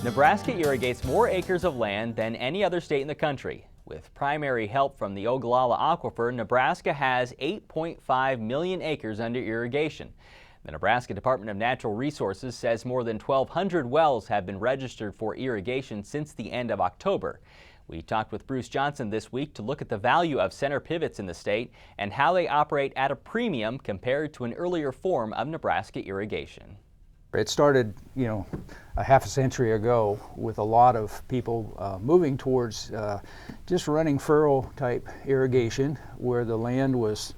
Nebraska irrigates more acres of land than any other state in the country. With primary help from the Ogallala Aquifer, Nebraska has 8.5 million acres under irrigation. The Nebraska Department of Natural Resources says more than 1,200 wells have been registered for irrigation since the end of October. We talked with Bruce Johnson this week to look at the value of center pivots in the state and how they operate at a premium compared to an earlier form of Nebraska irrigation. It started, a half a century ago with a lot of people moving towards just running furrow type irrigation where the land was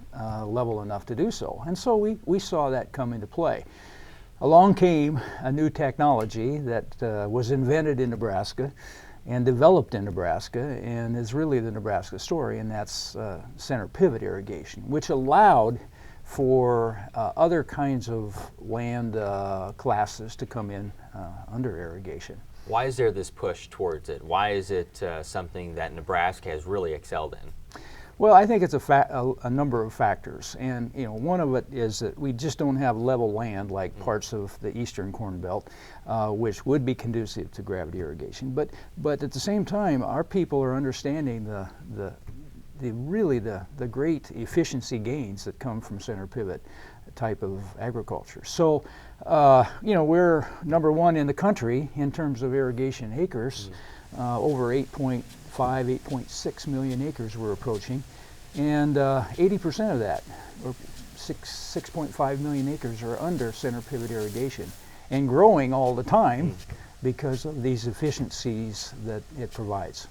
level enough to do so. And so we saw that come into play. Along came a new technology that was invented in Nebraska and developed in Nebraska and is really the Nebraska story, and that's center pivot irrigation, which allowed for other kinds of land classes to come in under irrigation. Why is there this push towards it? Why is it something that Nebraska has really excelled in? Well, I think it's a number of factors, and one of it is that we just don't have level land like parts of the eastern Corn Belt, which would be conducive to gravity irrigation. But at the same time, our people are understanding the great efficiency gains that come from center pivot type of agriculture. So, we're number one in the country in terms of irrigation acres, over 8.5, 8.6 million acres we're approaching, and 80% of that, or 6.5 million acres, are under center pivot irrigation and growing all the time because of these efficiencies that it provides.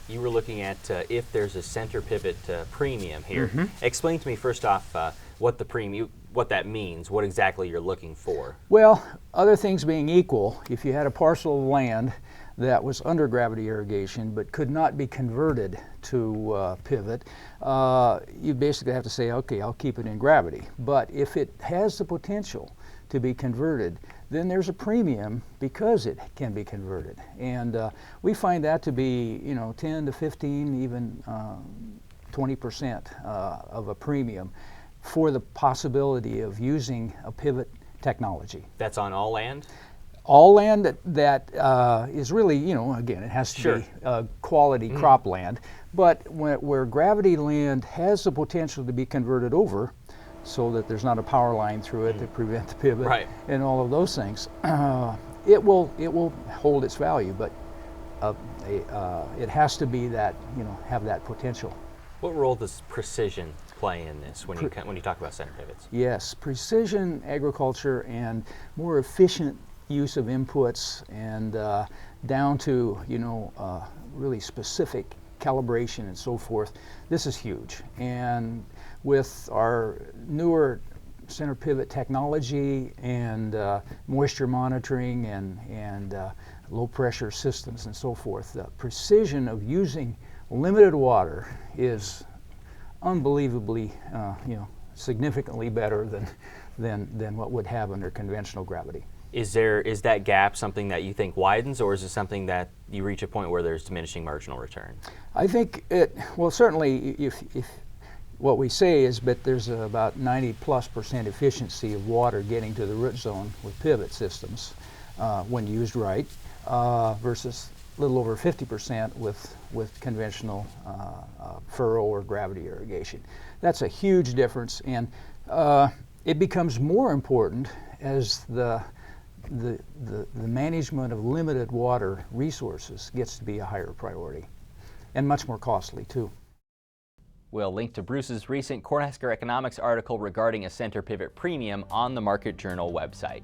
You were looking at if there's a center pivot premium here. Explain to me first off what that means, what exactly you're looking for. Well, other things being equal, if you had a parcel of land that was under gravity irrigation but could not be converted to pivot, you basically have to say, okay, I'll keep it in gravity. But if it has the potential to be converted, then there's a premium because it can be converted. And we find that to be 10 to 15, even 20% of a premium for the possibility of using a pivot technology. That's on all land? All land that is really, again, it has to be quality crop land, but where gravity land has the potential to be converted over so that there's not a power line through it to prevent the pivot and all of those things, it will hold its value, but it has to be that, have that potential. What role does precision play in this when you talk about center pivots? Yes, precision agriculture and more efficient use of inputs and down to really specific calibration and so forth. This is huge, and with our newer center pivot technology and moisture monitoring and low pressure systems and so forth, the precision of using limited water is unbelievably significantly better than what would have under conventional gravity. Is that gap something that you think widens, or is it something that you reach a point where there's diminishing marginal return? I think certainly if what we say is that there's about 90+% efficiency of water getting to the root zone with pivot systems when used right, versus a little over 50% with conventional furrow or gravity irrigation. That's a huge difference, and it becomes more important as the management of limited water resources gets to be a higher priority, and much more costly too. We'll link to Bruce's recent Cornhusker Economics article regarding a center pivot premium on the Market Journal website.